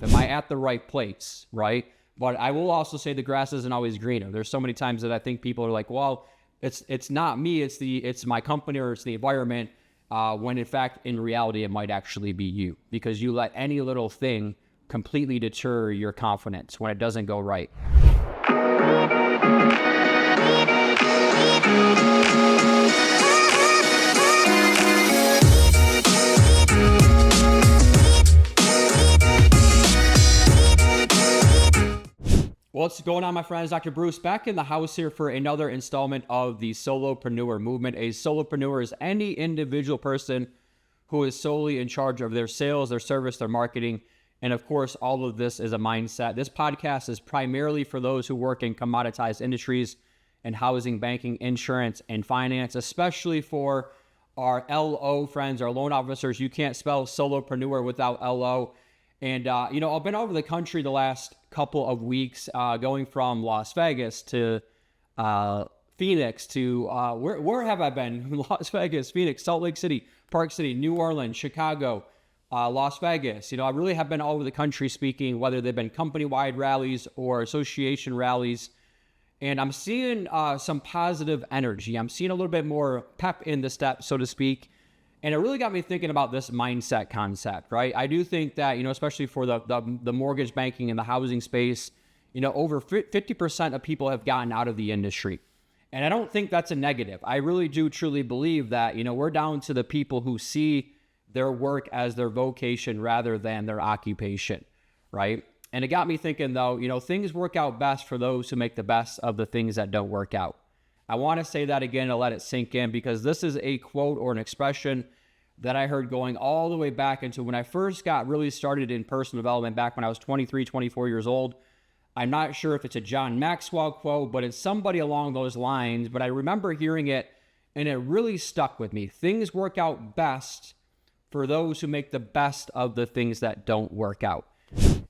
Am I at the right place, right? But I will also say the grass isn't always greener. There's so many times that I think people are like, well, it's not me, it's my company or it's the environment, when in fact, in reality, it might actually be you, because you let any little thing completely deter your confidence when it doesn't go right. What's going on, my friends? Dr. Bruce back in the house here for another installment of the Solopreneur movement. A solopreneur is any individual person who is solely in charge of their sales, their service, their marketing. And of course, all of this is a mindset. This podcast is primarily for those who work in commoditized industries and housing, banking, insurance, and finance, especially for our LO friends, our loan officers. You can't spell solopreneur without LO. And, I've been over the country the last couple of weeks, going from Las Vegas to Phoenix to, where have I been? Las Vegas, Phoenix, Salt Lake City, Park City, New Orleans, Chicago, Las Vegas. I really have been all over the country speaking, whether they've been company-wide rallies or association rallies. And I'm seeing some positive energy. I'm seeing a little bit more pep in the step, so to speak. And it really got me thinking about this mindset concept, right? I do think that, especially for the mortgage banking and the housing space, over 50% of people have gotten out of the industry. And I don't think that's a negative. I really do truly believe that, we're down to the people who see their work as their vocation rather than their occupation, right? And it got me thinking, though, things work out best for those who make the best of the things that don't work out. I want to say that again to let it sink in, because this is a quote or an expression that I heard going all the way back into when I first got really started in personal development back when I was 23, 24 years old. I'm not sure if it's a John Maxwell quote, but it's somebody along those lines. But I remember hearing it, and it really stuck with me. Things work out best for those who make the best of the things that don't work out.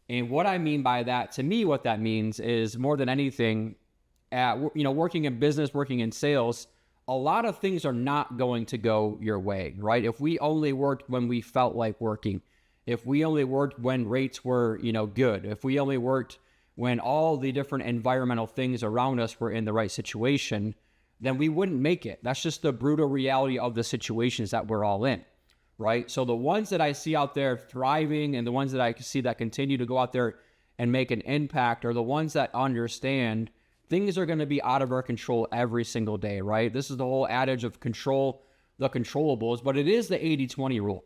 And what I mean by that, to me, what that means is more than anything, working in business, working in sales, a lot of things are not going to go your way, right? If we only worked when we felt like working, if we only worked when rates were, good, if we only worked when all the different environmental things around us were in the right situation, then we wouldn't make it. That's just the brutal reality of the situations that we're all in, right? So the ones that I see out there thriving and the ones that I see that continue to go out there and make an impact are the ones that understand things are going to be out of our control every single day, right? This is the whole adage of control the controllables, but it is the 80-20 rule.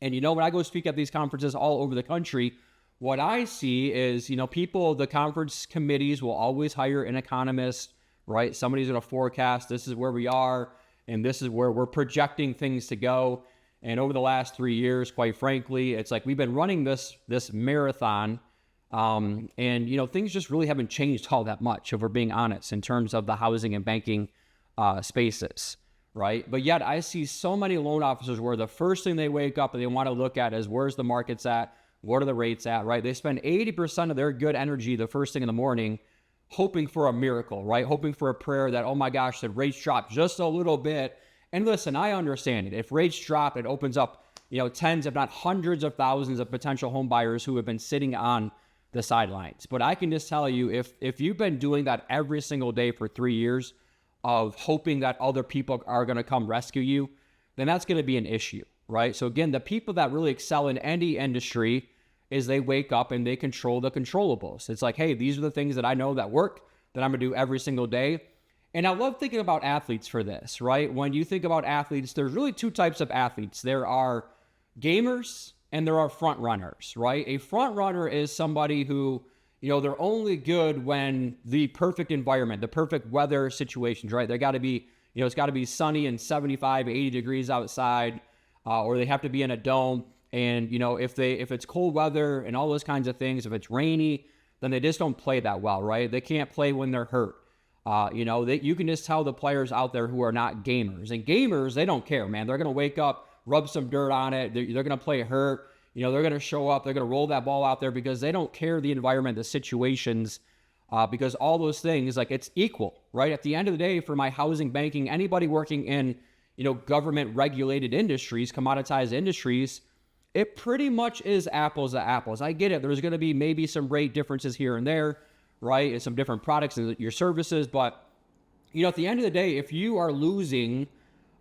And when I go speak at these conferences all over the country, what I see is, people, the conference committees will always hire an economist, right? Somebody's going to forecast, this is where we are, and this is where we're projecting things to go. And over the last 3 years, quite frankly, it's like we've been running this marathon. Things just really haven't changed all that much, if we're being honest, in terms of the housing and banking spaces, right? But yet I see so many loan officers where the first thing they wake up and they want to look at is where's the markets at, what are the rates at, right? They spend 80% of their good energy the first thing in the morning hoping for a miracle, right? Hoping for a prayer that, oh my gosh, the rates drop just a little bit. And listen, I understand it. If rates drop, it opens up, tens, if not hundreds of thousands of potential home buyers who have been sitting on the sidelines. But I can just tell you, if you've been doing that every single day for 3 years of hoping that other people are going to come rescue you, then that's going to be an issue, right? So again, the people that really excel in any industry is they wake up and they control the controllables. It's like, hey, these are the things that I know that work, that I'm going to do every single day. And I love thinking about athletes for this, right? When you think about athletes, there's really two types of athletes. There are gamers and there are front runners, right? A front runner is somebody who, they're only good when the perfect environment, the perfect weather situations, right? They got to be, it's got to be sunny and 75, 80 degrees outside, or they have to be in a dome. And, if it's cold weather and all those kinds of things, if it's rainy, then they just don't play that well, right? They can't play when they're hurt. You can just tell the players out there who are not gamers. And gamers, they don't care, man. They're going to wake up, rub some dirt on it. They're going to play hurt. They're going to show up. They're going to roll that ball out there because they don't care the environment, the situations, because all those things, like, it's equal, right? At the end of the day, for my housing, banking, anybody working in, government regulated industries, commoditized industries, it pretty much is apples to apples. I get it. There's going to be maybe some rate differences here and there, right? And some different products and your services. But, at the end of the day, if you are losing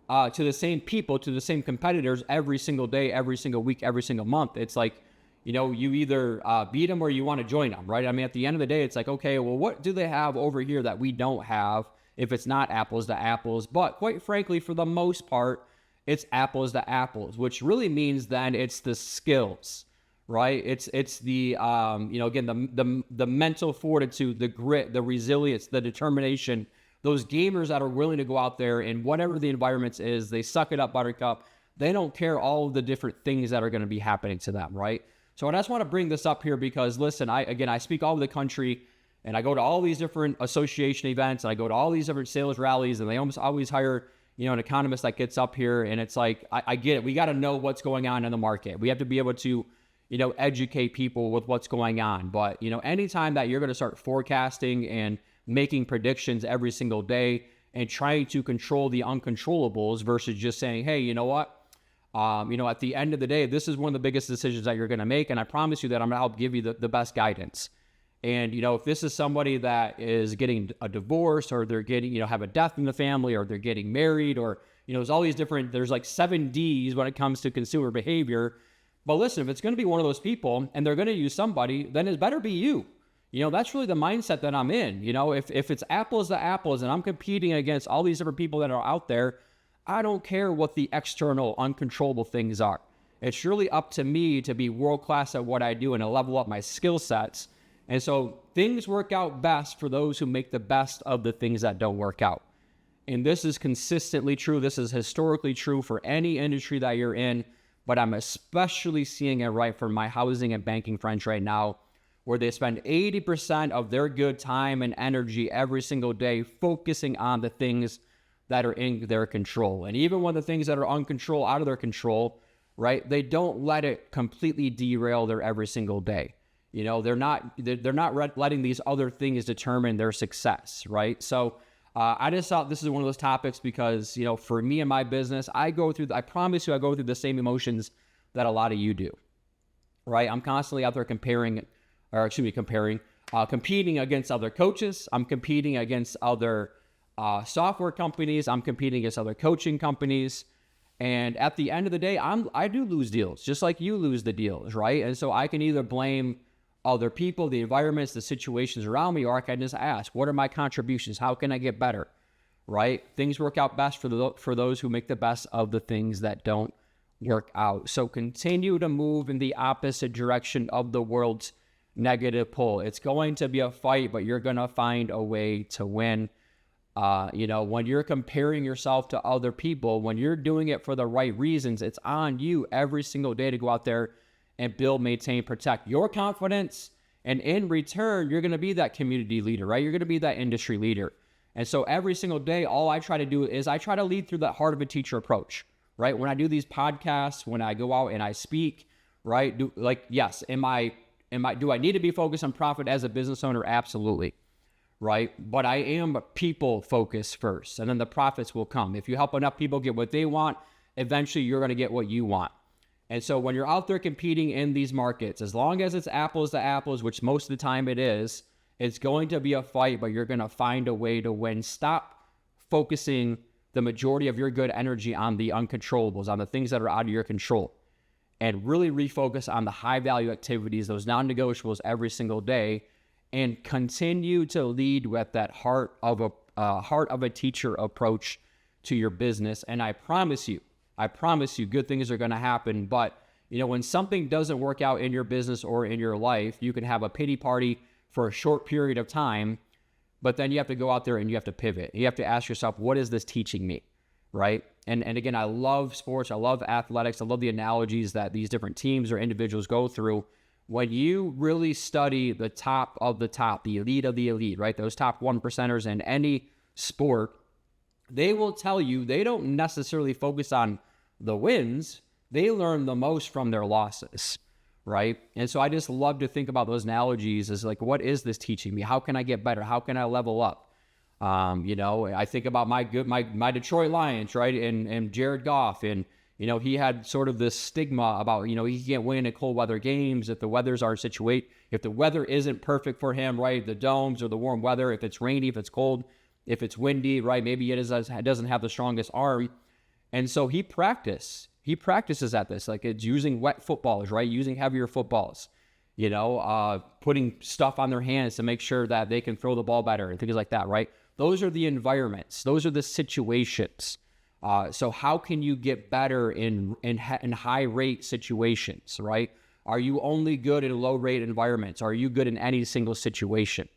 to the same people, to the same competitors every single day, every single week, every single month, it's like, you either beat them or you want to join them, right? I mean, at the end of the day, it's like, okay, well, what do they have over here that we don't have if it's not apples to apples? But quite frankly, for the most part, it's apples to apples, which really means then it's the skills, right? It's the, again, the mental fortitude, the grit, the resilience, the determination, those gamers that are willing to go out there and whatever the environment is, they suck it up, buttercup. They don't care all of the different things that are going to be happening to them, right? So I just want to bring this up here because, listen, I speak all over the country and I go to all these different association events and I go to all these different sales rallies and they almost always hire, an economist that gets up here and it's like, I get it. We got to know what's going on in the market. We have to be able to, educate people with what's going on. But, anytime that you're going to start forecasting and making predictions every single day and trying to control the uncontrollables versus just saying, hey, you know what? At the end of the day, this is one of the biggest decisions that you're going to make. And I promise you that I'm going to help give you the best guidance. And, if this is somebody that is getting a divorce or they're getting, have a death in the family or they're getting married or, there's all these different, there's like 7 Ds when it comes to consumer behavior. But listen, if it's going to be one of those people and they're going to use somebody, then it better be you. That's really the mindset that I'm in. If it's apples to apples and I'm competing against all these different people that are out there, I don't care what the external uncontrollable things are. It's really up to me to be world-class at what I do and to level up my skill sets. And so things work out best for those who make the best of the things that don't work out. And this is consistently true. This is historically true for any industry that you're in, but I'm especially seeing it right for my housing and banking friends right now, where they spend 80% of their good time and energy every single day focusing on the things that are in their control. And even when the things that are out of their control, right, they don't let it completely derail their every single day. They're not letting these other things determine their success, right? So I just thought this is one of those topics because, for me and my business, I promise you, I go through the same emotions that a lot of you do, right? I'm constantly out there competing against other coaches. I'm competing against other software companies. I'm competing against other coaching companies. And at the end of the day, I do lose deals, just like you lose the deals, right? And so I can either blame other people, the environments, the situations around me, or I can just ask, what are my contributions? How can I get better, right? Things work out best for those who make the best of the things that don't work out. So continue to move in the opposite direction of the world's negative pull. It's going to be a fight, but you're going to find a way to win. When you're comparing yourself to other people, when you're doing it for the right reasons, it's on you every single day to go out there and build, maintain, protect your confidence. And in return, you're going to be that community leader, right? You're going to be that industry leader. And so every single day, all I try to do is I try to lead through that heart of a teacher approach, right? When I do these podcasts, when I go out and I speak, right? Do I need to be focused on profit as a business owner? Absolutely. Right? But I am people focused first, and then the profits will come. If you help enough people get what they want, eventually you're going to get what you want. And so when you're out there competing in these markets, as long as it's apples to apples, which most of the time it is, it's going to be a fight, but you're going to find a way to win. Stop focusing the majority of your good energy on the uncontrollables, on the things that are out of your control, and really refocus on the high value activities, those non-negotiables every single day, and continue to lead with that heart of a teacher approach to your business. And I promise you, good things are going to happen. But, when something doesn't work out in your business or in your life, you can have a pity party for a short period of time, but then you have to go out there and you have to pivot. You have to ask yourself, what is this teaching me, right? And again, I love sports. I love athletics. I love the analogies that these different teams or individuals go through. When you really study the top of the top, the elite of the elite, right? Those top 1%ers in any sport, they will tell you they don't necessarily focus on the wins. They learn the most from their losses, right? And so I just love to think about those analogies as like, what is this teaching me? How can I get better? How can I level up? I think about my Detroit Lions, right? And Jared Goff and, You know, he had sort of this stigma about, you know, he can't win at cold weather games if the weathers are if the weather isn't perfect for him, right? The domes or the warm weather, if it's rainy, if it's cold, if it's windy, right? Maybe it doesn't have the strongest arm. And so he practices at this, like it's using wet footballs, right? Using heavier footballs, you know, putting stuff on their hands to make sure that they can throw the ball better and things like that, right? Those are the environments. Those are the situations. So how can you get better in high rate situations, right? Are you only good in low rate environments? Are you good in any single situation?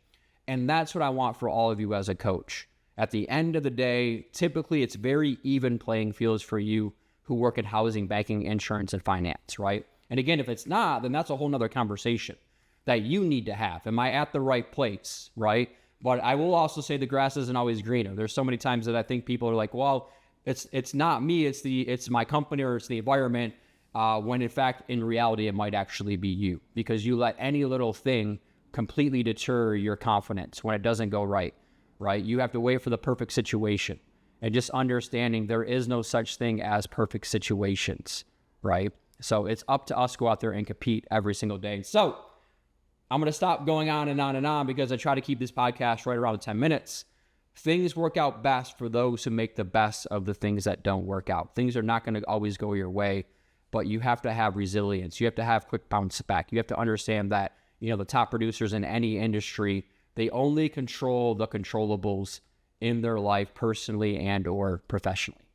And that's what I want for all of you as a coach. At the end of the day, typically it's very even playing fields for you who work in housing, banking, insurance, and finance, right? And again, if it's not, then that's a whole nother conversation that you need to have. Am I at the right place, right? But I will also say the grass isn't always greener. There's so many times that I think people are like, well, it's not me, it's my company or it's the environment, when in fact, in reality, it might actually be you, because you let any little thing completely deter your confidence when it doesn't go right? You have to wait for the perfect situation, and just understanding there is no such thing as perfect situations, right? So it's up to us to go out there and compete every single day. So I'm going to stop going on and on and on because I try to keep this podcast right around 10 minutes. Things work out best for those who make the best of the things that don't work out. Things are not going to always go your way, but you have to have resilience. You have to have quick bounce back. You have to understand that, you know, the top producers in any industry, they only control the controllables in their life personally and or professionally.